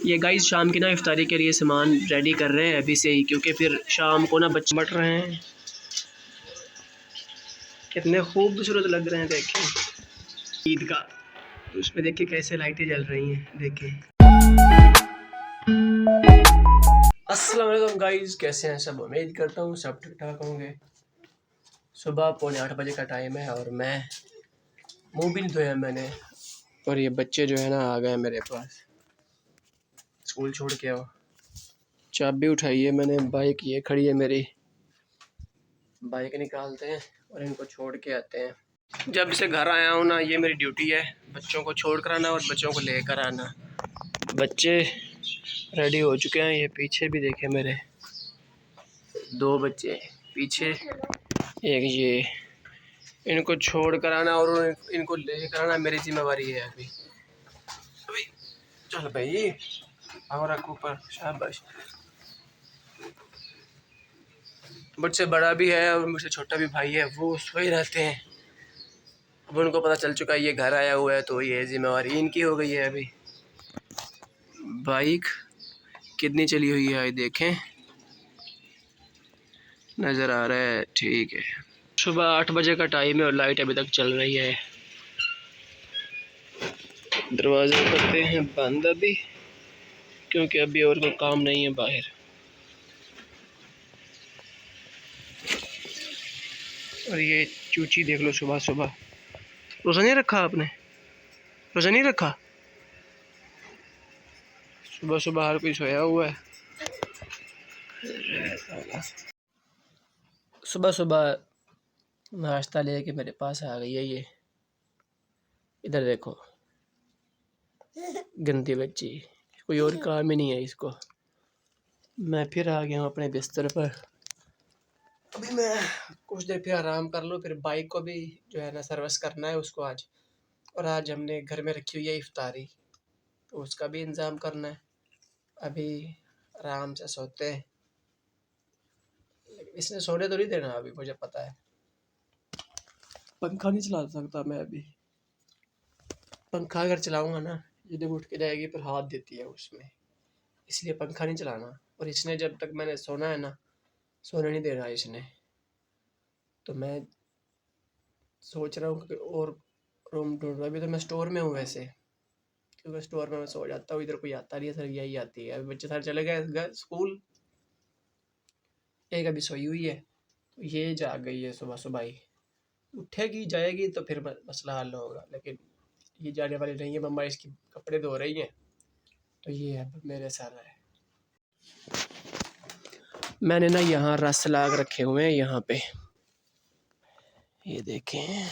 ये गाइस शाम की ना इफ्तारी के लिए सामान रेडी कर रहे हैं अभी से ही, क्योंकि फिर शाम को ना बच्चे बट रहे हैं। कितने खूबसूरत लग रहे हैं, देखें ईद का। उसमें देखिए कैसे लाइटें जल रही हैं, देखें। अस्सलाम वालेकुम गाइस, कैसे हैं सब? उम्मीद करता हूँ सब ठीक ठाक होंगे। सुबह 7:45 का टाइम है और मैं मुँह भी नहीं धोया मैंने, और ये बच्चे जो है ना आ गए मेरे पास स्कूल छोड़ के। आओ, चाबी उठाई है मैंने, बाइक ये खड़ी है मेरी, बाइक निकालते हैं और इनको छोड़ के आते हैं। जब से घर आया हूँ ना, ये मेरी ड्यूटी है, बच्चों को छोड़ कर आना और बच्चों को लेकर आना। बच्चे रेडी हो चुके हैं, ये पीछे भी देखे मेरे 2 बच्चे पीछे, एक ये। इनको छोड़ कर आना और इनको लेकर आना मेरी जिम्मेवारी है अभी। चल भाई, आओ रखो ऊपर, शाबाश। मुझसे बड़ा भी है और मुझसे छोटा भी भाई है, वो सोए रहते हैं। अब उनको पता चल चुका है ये घर आया हुआ है, तो ये जिम्मेवारी इनकी हो गई है अभी। बाइक कितनी चली हुई है ये देखें, नज़र आ रहा है? ठीक है। सुबह 8 बजे का टाइम है और लाइट अभी तक चल रही है। दरवाज़े करते हैं बंद अभी, क्योंकि अभी और कोई काम नहीं है बाहर। और ये चूची देख लो, सुबह सुबह रोज़ा नहीं रखा आपने? रोज़ा नहीं रखा? सुबह सुबह हर कोई सोया हुआ है। सुबह सुबह नाश्ता लेके मेरे पास आ गई है ये, इधर देखो, गंदी बच्ची, कोई और काम ही नहीं है इसको। मैं फिर आ गया हूँ अपने बिस्तर पर। अभी मैं कुछ देर फिर आराम कर लूँ, फिर बाइक को भी जो है ना सर्विस करना है उसको आज। और आज हमने घर में रखी हुई है इफ्तारी, तो उसका भी इंतज़ाम करना है। अभी आराम से सोते हैं, इसने सोने तो नहीं देना अभी, मुझे पता है। पंखा नहीं चला सकता मैं अभी, पंखा अगर चलाऊंगा ना ये जब उठ के जाएगी फिर हाथ देती है उसमें, इसलिए पंखा नहीं चलाना। और इसने जब तक मैंने सोना है ना, सोने नहीं देना इसने। तो मैं सोच रहा हूँ कि और रूम ढूंढ रहा। अभी तो मैं स्टोर में हूँ वैसे, क्योंकि स्टोर में मैं सो जाता हूँ, इधर कोई आता नहीं है, सर यही आती है। अभी बच्चे सारे चले गए स्कूल, एक अभी सोई हुई है, तो ये जाग गई है सुबह सुबह ही। उठेगी जाएगी तो फिर मसला हल होगा, लेकिन ये जाने वाली नहीं है। मम्मा इसकी कपड़े धो रही हैं, तो ये अब मेरे साथ है। मैंने ना यहाँ रस लाग रखे हुए हैं यहाँ पे, ये देखें,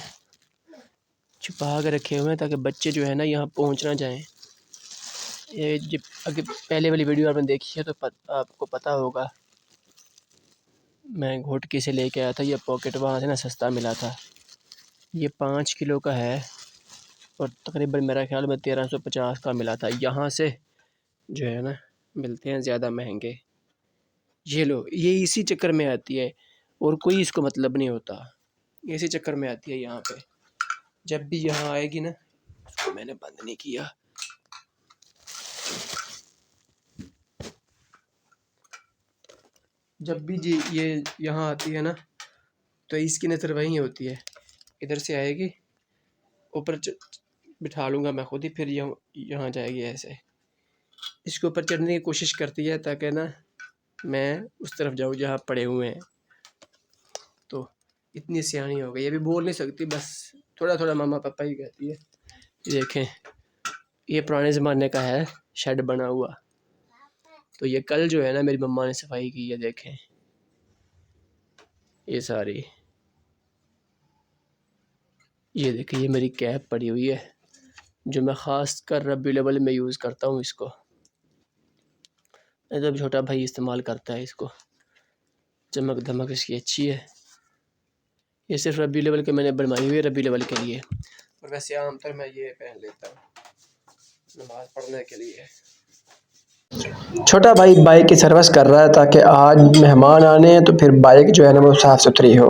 छुपा के रखे हुए हैं ताकि बच्चे जो है ना यहाँ पहुँच ना जाएं। ये जब अगर पहले वाली वीडियो आपने देखी है तो आपको पता होगा, मैं घोटकी से लेके आया था ये पॉकेट, वहाँ से ना सस्ता मिला था। ये 5 किलो का है और तकरीबन मेरा ख्याल में 1350 का मिला था। यहाँ से जो है ना मिलते हैं ज़्यादा महंगे। ये लो, ये इसी चक्कर में आती है और कोई इसको मतलब नहीं होता, इसी चक्कर में आती है यहाँ पे। जब भी यहाँ आएगी ना, उसको मैंने बंद नहीं किया। जब भी जी ये यहाँ आती है ना, तो इसकी नज़र वहीं होती है। इधर से आएगी, ऊपर बिठा लूँगा मैं खुद ही, फिर यहाँ जाएगी ऐसे। इसके ऊपर चढ़ने की कोशिश करती है ताकि ना मैं उस तरफ जाऊँ जहाँ पड़े हुए हैं। तो इतनी सियानी हो गई, अभी बोल नहीं सकती, बस थोड़ा थोड़ा मामा पापा ही कहती है। देखें, ये पुराने ज़माने का है शेड बना हुआ, तो ये कल जो है ना मेरी मम्मा ने सफाई की है। देखें ये सारी, ये देखें, ये मेरी कैप पड़ी हुई है जो मैं ख़ास कर रबी लेवल में यूज़ करता हूँ इसको। जब छोटा भाई इस्तेमाल करता है इसको, चमक धमक इसकी अच्छी है। ये सिर्फ रबी लेवल के मैंने बनवाई हुई है, रबी लेवल के लिए। और वैसे आमतौर मैं ये पहन लेता हूँ नमाज पढ़ने के लिए। छोटा भाई बाइक की सर्विस कर रहा है ताकि आज मेहमान आने हैं, तो फिर बाइक जो है ना वो साफ़ सुथरी हो।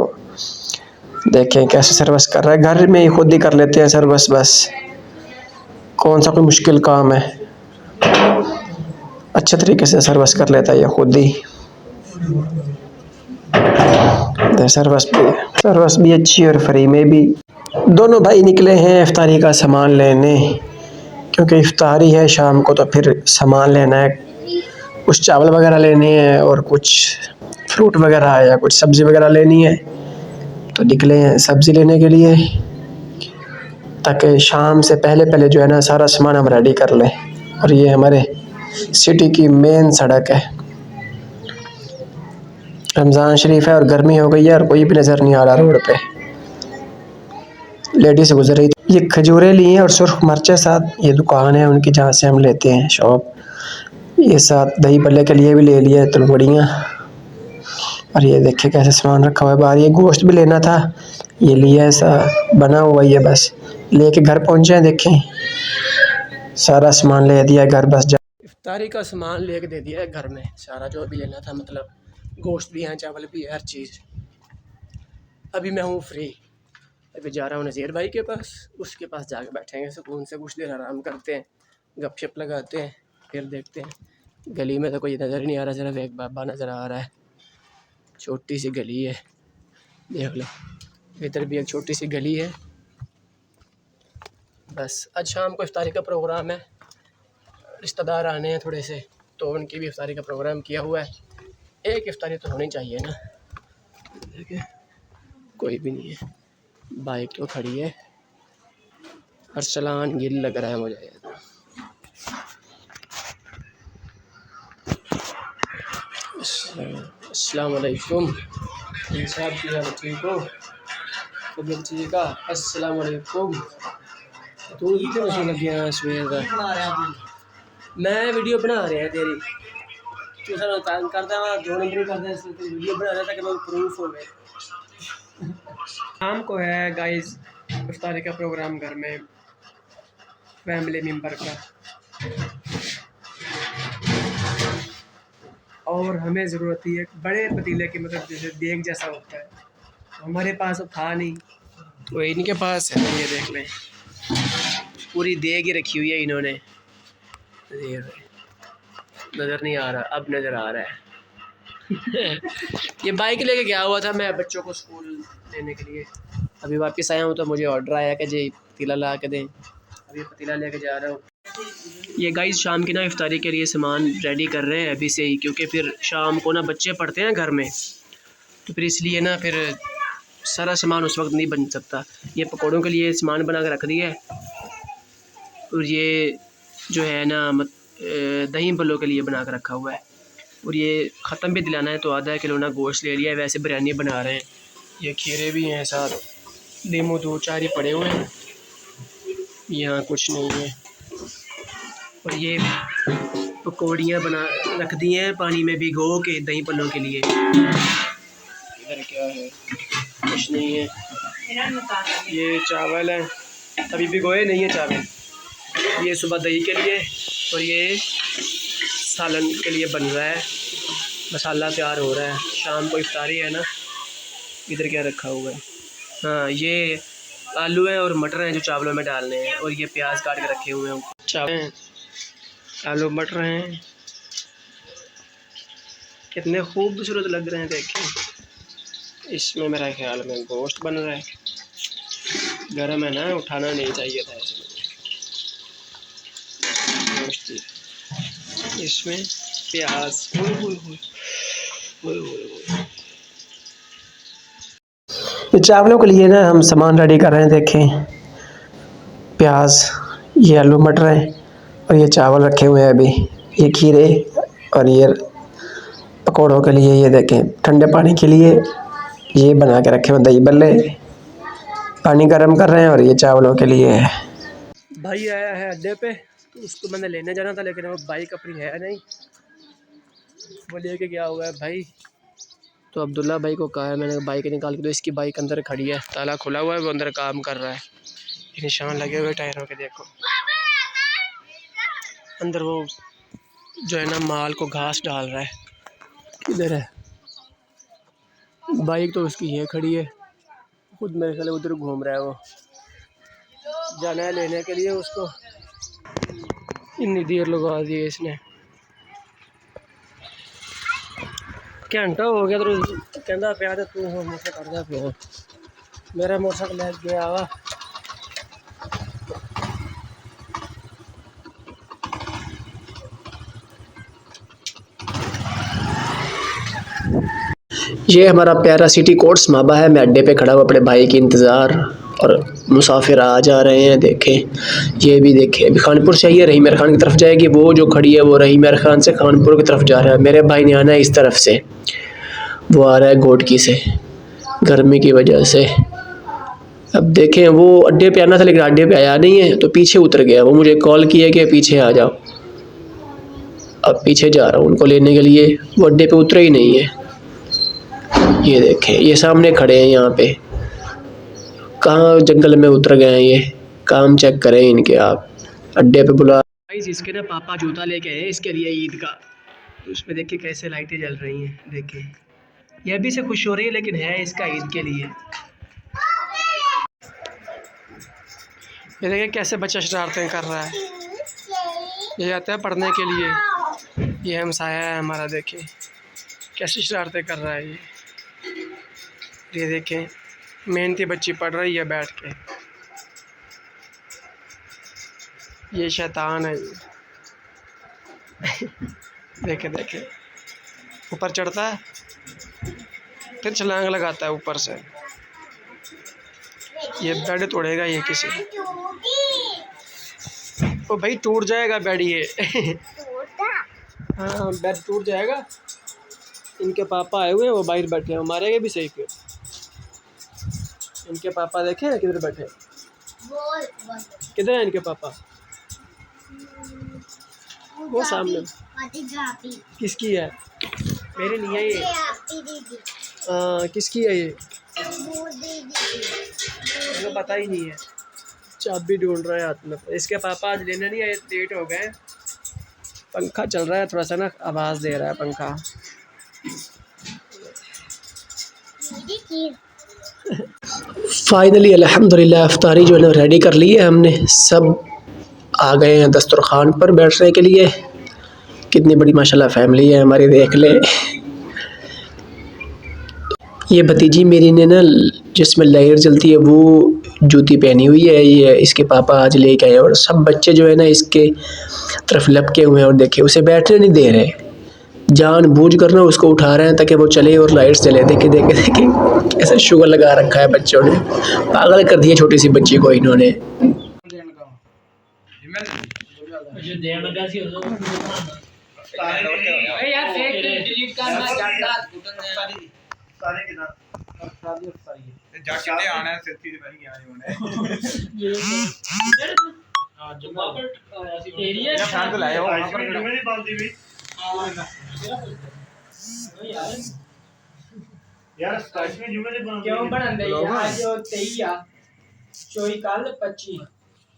देखें कैसे सर्विस कर रहा है, घर में ही खुद ही कर लेते हैं सर्विस बस। कौन सा कोई मुश्किल काम है, अच्छे तरीके से सर्विस कर लेता है ये खुद ही। सर्विस भी अच्छी और फ्री में भी। दोनों भाई निकले हैं इफ्तारी का सामान लेने, क्योंकि इफ्तारी है शाम को, तो फिर सामान लेना है, कुछ चावल वगैरह लेने हैं और कुछ फ्रूट वगैरह है या कुछ सब्ज़ी वगैरह लेनी है, तो निकले हैं सब्ज़ी लेने के लिए, ताकि शाम से पहले पहले जो है ना सारा सामान हम रेडी कर लें। और ये हमारे सिटी की मेन सड़क है, रमज़ान शरीफ है और गर्मी हो गई है और कोई भी नज़र नहीं आ रहा रोड पे। लेडीज़ गुजर रही थी, ये खजूरें ली हैं और सुर्ख मिर्चें साथ, ये दुकान है उनकी जहाँ से हम लेते हैं शॉप। ये साथ दही भल्ले के लिए भी ले लिया है तलवड़ियाँ। और ये देखिए कैसे सामान रखा हुआ है बाहर। ये गोश्त भी लेना था, ये लिया ऐसा बना हुआ ही है, बस लेके घर पहुँचे हैं। देखें सारा सामान ले दिया घर, बस इफ्तारी का सामान लेके दे दिया है घर में, सारा जो भी लेना था, मतलब गोश्त भी है, चावल भी है, हर चीज़। अभी मैं हूँ फ्री, अभी जा रहा हूँ नज़ीर भाई के पास, उसके पास जाके बैठेंगे सुकून से, कुछ देर आराम करते हैं, गपशप लगाते हैं, फिर देखते हैं। गली में तो कोई नज़र ही नहीं आ रहा, सिर्फ एक बाबा नज़र आ रहा है, छोटी सी गली है, देख लो इधर भी एक छोटी सी गली है। बस आज शाम को इफ्तारी का प्रोग्राम है, रिश्तेदार आने हैं थोड़े से, तो उनकी भी इफ्तारी का प्रोग्राम किया हुआ है। एक इफ्तारी तो होनी चाहिए ना, देखिए कोई भी नहीं है, बाइक तो खड़ी है, अरसलान गिल लग रहा है मुझे। अस्सलाम वालेकुम साहब, की हाल ठीक हो? तबीयत ठीक है? अस्सलाम वालेकुम। तू कितने बजे लग गया सवेर का? मैं वीडियो बना रहा है तेरी, तू सर तंग करता है, 2 नंबर करता है, इसलिए वीडियो बना रहा था कि मैं प्रूफ हो गए। शाम को है गाइस इफ्तारी का प्रोग्राम घर में, फैमिली मेम्बर का, और हमें ज़रूरत थी एक बड़े पतीले की, मतलब जैसे देग जैसा होता है, हमारे पास तो था नहीं, तो इनके पास है। ये देख लें पूरी देग ही रखी हुई है इन्होंने, नज़र नहीं आ रहा, अब नज़र आ रहा है। ये बाइक लेके गया हुआ था मैं बच्चों को स्कूल लेने के लिए, अभी वापस आया हूँ तो मुझे ऑर्डर आया कि जी पतीला ला के दें, अभी पतीला लेके जा रहा हूँ। ये गाइस शाम की ना इफ्तारी के लिए सामान रेडी कर रहे हैं अभी से ही, क्योंकि फिर शाम को ना बच्चे पढ़ते हैं घर में, तो फिर इसलिए ना फिर सारा सामान उस वक्त नहीं बन सकता। ये पकौड़ों के लिए सामान बना कर रख दिया है, और ये जो है ना दही भल्लों के लिए बना कर रखा हुआ है, और ये ख़त्म भी दिलाना है, तो आधा किलो ना गोश्त ले लिया है। वैसे बिरयानी बना रहे हैं, ये खीरे भी हैं साथ, नींबू 2-4 ही पड़े हुए हैं, यहाँ कुछ नहीं है। और ये पकौड़ियाँ बना रख दी हैं पानी में भिगो के दही भल्लों के लिए। इधर क्या है? कुछ नहीं है। ये चावल है, अभी भिगोए नहीं है चावल, ये सुबह दही के लिए, और ये सालन के लिए बन रहा है, मसाला तैयार हो रहा है। शाम को इफ्तारी है ना। इधर क्या रखा हुआ है? हाँ, ये आलू है और मटर हैं जो चावलों में डालने हैं, और ये प्याज काट के रखे हुए हैं। चावल आलू मटर हैं, कितने खूबसूरत लग रहे हैं देखें। इसमें मेरा ख्याल में गोश्त बन रहा है, गर्म है ना, उठाना नहीं चाहिए था ऐसे। गोश्त, इसमें प्याज, ये चावलों के लिए ना हम सामान रेडी कर रहे हैं। देखें प्याज, ये आलू मटर हैं, और ये चावल रखे हुए हैं अभी, ये खीरे, और ये पकौड़ों के लिए ये देखें ठंडे पानी के लिए ये बना के रखे हुए दही भल्ले, पानी गर्म कर रहे हैं, और ये चावलों के लिए है। भाई आया है अड्डे पे, तो उसको मैंने लेने जाना था, लेकिन वो बाइक अपनी है नहीं, वो लेके गया हुआ है भाई। तो अब्दुल्ला भाई को कहा है मैंने बाइक निकाल के, तो इसकी बाइक अंदर खड़ी है, ताला खुला हुआ है, वो अंदर काम कर रहा है, निशान लगे हुए टायरों के, देखो अंदर वो जो है ना माल को घास डाल रहा है। किधर है बाइक? तो उसकी ये खड़ी है, खुद मेरे ख्याल उधर घूम रहा है, वो जाना है लेने के लिए उसको। इतनी देर लगा दी है इसने, घंटा हो गया तो कहता पिया तू हो मुझसे करदा पियो मेरा मोटरसाइकिल लग गया वा। ये हमारा प्यारा सिटी कोर्ट्स माबा है। मैं अड्डे पे खड़ा हूँ अपने भाई के इंतज़ार, और मुसाफिर आ जा रहे हैं। देखें ये भी देखें, अभी खानपुर से ये रहीम खान की तरफ जाएगी, वो जो खड़ी है वो रहीम खान से खानपुर की तरफ जा रहा है। मेरे भाई ने आना है इस तरफ से, वो आ रहा है घोटकी से गर्मी की वजह से। अब देखें वो अड्डे पे आना था लेकिन अड्डे पे आया नहीं है तो पीछे उतर गया। वो मुझे कॉल किया कि पीछे आ जाओ, अब पीछे जा रहा हूँ उनको लेने के लिए, वो अड्डे पे उतरे ही नहीं है। ये देखें ये सामने खड़े हैं यहाँ पे, कहाँ जंगल में उतर गए हैं ये। काम चेक करें इनके आप, अड्डे पे बुला। इसके ना पापा जूता लेके आए इसके लिए ईद का, तो उसमें देखिए कैसे लाइटें जल रही हैं। देखिए ये भी से खुश हो रही है लेकिन है इसका ईद के लिए। ये देखिए कैसे बच्चा शरारतें कर रहा है, ये आता है पढ़ने के लिए। ये हमसाया है हमारा, देखिए कैसे शरारतें कर रहा है ये देखें मेहनती बच्ची पढ़ रही है बैठ के। ये शैतान है ये देखे देखे ऊपर चढ़ता है फिर छलांग लगाता है ऊपर से। ये बेड तोड़ेगा ये किसी, ओ भाई टूट जाएगा बेड ये हाँ बेड टूट जाएगा। इनके पापा आए हुए हैं, वो बाहर बैठे हैं, मारेंगे भी सही फिर। इनके पापा देखे किधर बैठे, किधर है इनके पापा? वो सामने। किसकी है? मेरी नहीं है ये। किसकी है ये? मुझे पता ही नहीं है। चाबी ढूंढ रहा है हाथ में। इसके पापा आज लेने नहीं आए, लेट हो गए। पंखा चल रहा है थोड़ा सा ना, आवाज़ दे रहा है पंखा। फाइनली अल्हम्दुलिल्लाह इफ्तारी जो है ना रेडी कर ली है हमने, सब आ गए हैं दस्तरखान पर बैठने के लिए। कितनी बड़ी माशाल्लाह फैमिली है हमारी, देख ले। ये भतीजी मेरी ने ना जिसमें लाइट जलती है वो जूती पहनी हुई है, ये इसके पापा आज लेके आए। और सब बच्चे जो है ना इसके तरफ लपके हुए हैं, और देखिए उसे बैठने नहीं दे रहे, जानबूझ कर ना उसको उठा रहे हैं ताकि वो चले और लाइट चले। देखे देखे देखे ऐसा शुगर लगा रखा है बच्चों ने, पागल कर दिया छोटी सी बच्ची को इन्होंने। क्यों बनांदे आज 23 आ 24 कल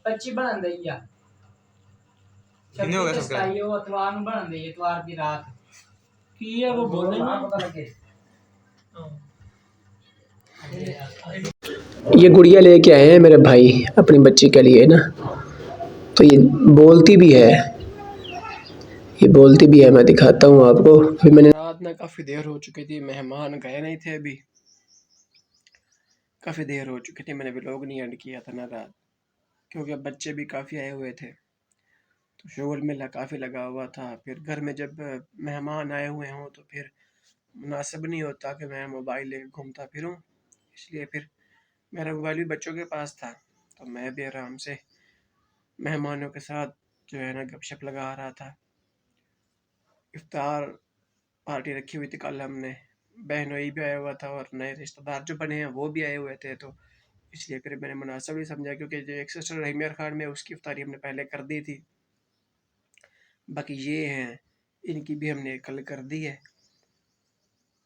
25 बनांदे आ कितने हो गए सबका ये इतवार ਨੂੰ बनांदे इतवार ਦੀ रात की है वो बोलने ना पता लगे। ये गुड़िया लेके आए हैं मेरे भाई अपनी बच्ची के लिए ना, तो ये बोलती भी है, ये बोलती भी है। मैं दिखाता हूँ आपको। अभी मैंने रात ना काफ़ी देर हो चुकी थी, मेहमान गए नहीं थे अभी, काफ़ी देर हो चुकी थी। मैंने व्लॉग नहीं एंड किया था ना रात, क्योंकि अब बच्चे भी काफ़ी आए हुए थे तो शोर मेला काफ़ी लगा हुआ था। फिर घर में जब मेहमान आए हुए हों तो फिर मुनासिब नहीं होता कि मैं मोबाइल लेकर घूमता फिरूं, इसलिए फिर मेरा मोबाइल भी बच्चों के पास था, तो मैं भी आराम से मेहमानों के साथ जो है ना गपशप लगा रहा था। इफ्तार पार्टी रखी हुई थी कल हमने, बहनोई भी आया हुआ था और नए रिश्तेदार जो बने हैं वो भी आए हुए थे, तो इसलिए फिर मैंने मुनासिब नहीं समझा, क्योंकि जो एक सिस्टर रहीम खान में उसकी इफ्तारी हमने पहले कर दी थी, बाकी ये हैं इनकी भी हमने कल कर दी है।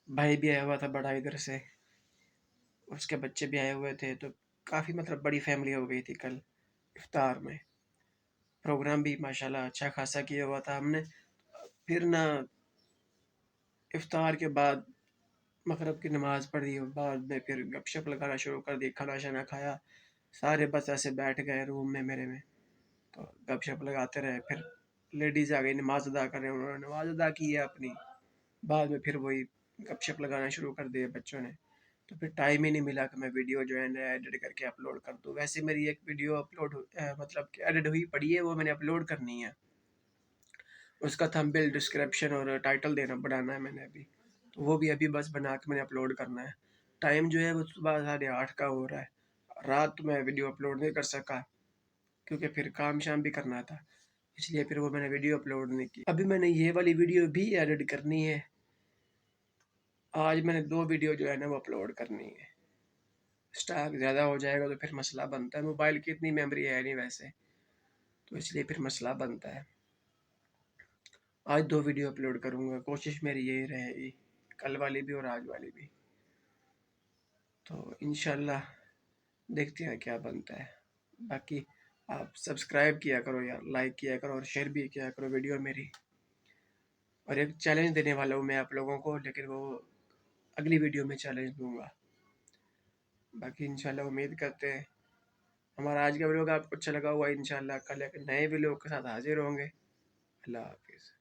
भाई भी आया हुआ था बड़ा इधर से, उसके बच्चे भी आए हुए थे, तो काफ़ी मतलब बड़ी फैमिली हो गई थी कल इफ्तार में। प्रोग्राम भी माशाल्लाह अच्छा खासा किया हुआ था हमने। फिर ना इफ्तार के बाद मगरिब की नमाज़ पढ़ी और बाद में फिर गपशप लगाना शुरू कर दी, खाना शाना खाया, सारे बस ऐसे बैठ गए रूम में मेरे में। तो गपशप लगाते रहे। फिर लेडीज़ आ गई नमाज़ अदा कर रहे हैं, उन्होंने नमाज़ अदा की है अपनी, बाद में फिर वही गपशप लगाना शुरू कर दिए बच्चों ने। तो फिर टाइम ही नहीं मिला कि मैं वीडियो जो है ना एडिट करके अपलोड कर दूँ। वैसे मेरी एक वीडियो अपलोड मतलब कि एडिट हुई पड़ी है, वो मैंने अपलोड करनी है। उसका थंबनेल, डिस्क्रिप्शन और टाइटल देना बनाना है मैंने अभी, तो वो भी अभी बस बना के मैंने अपलोड करना है। टाइम जो है वो सुबह 8:30 का हो रहा है, रात में वीडियो अपलोड नहीं कर सका क्योंकि फिर काम शाम भी करना था, इसलिए फिर वो मैंने वीडियो अपलोड नहीं की। अभी मैंने ये वाली वीडियो भी एडिट करनी है, आज मैंने 2 वीडियो जो है ना वो अपलोड करनी है। स्टॉक ज़्यादा हो जाएगा तो फिर मसला बनता है, मोबाइल की इतनी मेमोरी है नहीं वैसे, तो इसलिए फिर मसला बनता है। आज 2 वीडियो अपलोड करूँगा, कोशिश मेरी यही रहेगी, कल वाली भी और आज वाली भी। तो इंशाल्लाह देखते हैं क्या बनता है। बाकी आप सब्सक्राइब किया करो यार, लाइक किया करो और शेयर भी किया करो वीडियो मेरी। और एक चैलेंज देने वाला हूँ मैं आप लोगों को, लेकिन वो अगली वीडियो में चैलेंज दूँगा। बाकी इंशाल्लाह उम्मीद करते हैं हमारा आज का व्लॉग आपको अच्छा लगा होगा। इंशाल्लाह कल एक नए व्लॉग के साथ हाज़िर होंगे। अल्लाह हाफ़िज़।